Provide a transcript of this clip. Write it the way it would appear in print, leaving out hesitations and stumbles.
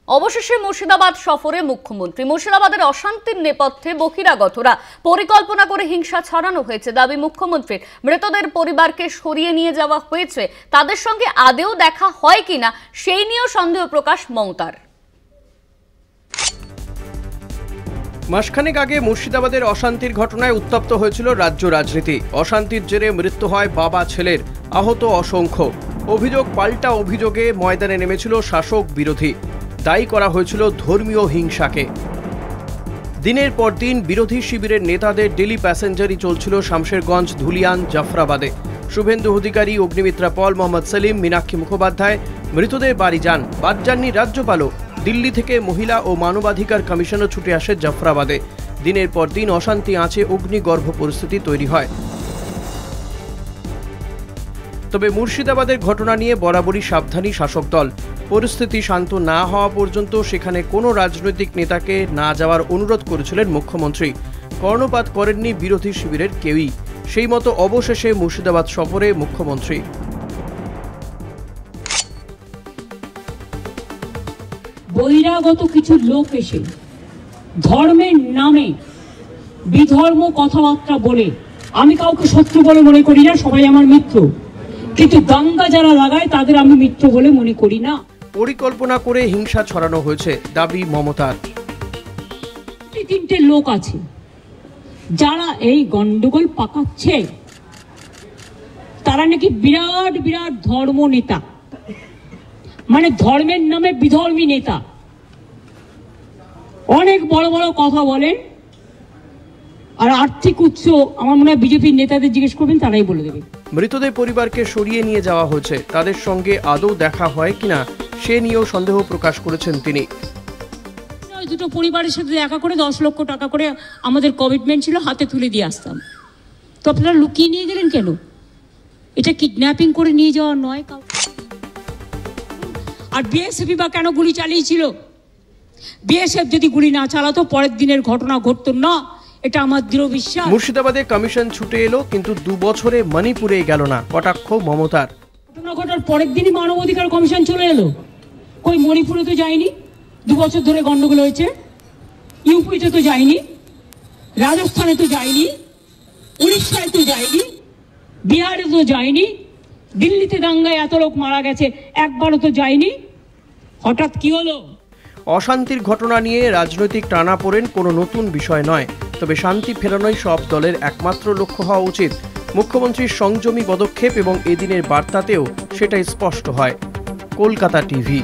অবশেষে মুর্শিদাবাদ সফরে মুখ্যমন্ত্রী। মুর্শিদাবাদের অশান্তির নেপথ্যে বহিরাগতরা পরিকল্পনা করে হিংসা ছড়ানো হয়েছে দাবি মুখ্যমন্ত্রীর। মৃতদের পরিবারকে সরিয়ে নিয়ে যাওয়া হয়েছে, তাদের সঙ্গে আদৌ দেখা হয় কিনা সেই নিয়েও সন্দেহ প্রকাশ মমতার। মাসখানেক আগে মুর্শিদাবাদের অশান্তির ঘটনায় উত্তপ্ত হয়েছিল রাজ্য রাজনীতি। অশান্তির জেরে মৃত্যু হয় বাবা ছেলের, আহত অসংখ্য। অভিযোগ পাল্টা অভিযোগে ময়দানে নেমেছিল শাসক বিরোধী। দায়ী করা হয়েছিল ধর্মীয় হিংসাকে। দিনের পর দিন বিরোধী শিবিরের নেতাদের ডেলি প্যাসেঞ্জারই চলছিল শামশেরগঞ্জ, ধুলিয়ান, জাফরাবাদে। শুভেন্দু অধিকারী, অগ্নিমিত্রা পল, মোহাম্মদ সেলিম, মীনাক্ষী মুখোপাধ্যায় মৃতদের বাড়ি যান। বাদ যাননি রাজ্যপালও। দিল্লি থেকে মহিলা ও মানবাধিকার কমিশনও ছুটে আসে জাফরাবাদে। দিনের পর দিন অশান্তি আঁচে অগ্নিগর্ভ পরিস্থিতি তৈরি হয়। তবে মুর্শিদাবাদের ঘটনা নিয়ে বরাবরই সাবধানী শাসক দল। পরিস্থিতি শান্ত না হওয়া পর্যন্ত সেখানে কোনো রাজনৈতিক নেতাকে না যাওয়ার অনুরোধ করেছিলেন মুখ্যমন্ত্রী। কর্ণপাত করেননি বিরোধী শিবিরের কেউই। সেই মতো অবশেষে মুর্শিদাবাদ সফরে মুখ্যমন্ত্রী। বহিরাগত কিছু লোক এসে ধর্মের নামে বিধর্ম কথাবার্তা বলে, আমি কাউকে শত্রু বলে মনে করি না, সবাই আমার মিত্র, কিন্তু দাঙ্গা যারা লাগায় তাদের আমি মিত্র বলে মনে করি না। পরিকল্পনা করে হিংসা ছড়ানো হয়েছে দাবি মমতার। তিনটে লোক আছে যারা এই গন্ডগোল পাকাচ্ছে, তারা নাকি বিরাট বিরাট ধর্ম নেতা, মানে ধর্মের নামে বিধর্মী নেতা, অনেক বড় বড় কথা বলেন। আর আর্থিক উৎস আমার মনে হয় বিজেপির নেতাদের জিজ্ঞেস করবেন, তারাই বলে দেবে। মৃতদের পরিবারকে সরিয়ে নিয়ে যাওয়া হয়েছে, তাদের সঙ্গে আদৌ দেখা হয় কিনা সে নিয়েও সন্দেহ প্রকাশ করেছেন তিনি। দুটো পরিবারের সাথে দেখা করে 10 লক্ষ টাকা করে আমাদের কমিটমেন্ট ছিল, হাতে তুলে দিয়ে আসতাম। তো আপনারা লুকিয়ে নিয়ে গেলেন কেন? এটা কিডন্যাপিং করে নিয়ে যাওয়া নয়। আর বিএসএফ বা কেন গুলি চালিয়েছিল? বিএসএফ যদি গুলি না চালাতো পরের দিনের ঘটনা ঘটতো না, এটা আমার দৃঢ় বিশ্বাস। মুর্শিদাবাদে কমিশন ছুটে এলো, কিন্তু 2 বছরে মণিপুরে গেল না, কটাক্ষ মমতার। ঘটনা ঘটার পরের দিনই মানবাধিকার কমিশন চলে এলো। কই মণিপুরে তো যায়নি, 2 বছর ধরে গন্ডগোল হয়েছে। ইউপিতে তো যায়নি, রাজস্থানে তো যায়নি, উড়িষ্যায় তো যায়নি, বিহারে তো যায়নি, দিল্লিতে দাঙ্গায় এত লোক মারা গেছে, একবারও তো যায়নি। হঠাৎ কি হলো? অশান্তির ঘটনা নিয়ে রাজনৈতিক টানাপোড়েন কোনো নতুন বিষয় নয়, তবে শান্তি ফেরানোই সব দলের একমাত্র লক্ষ্য হওয়া উচিত। মুখ্যমন্ত্রীর সংযমী পদক্ষেপ এবং এদিনের বার্তাতেও সেটাই স্পষ্ট হয়। কলকাতা টিভি।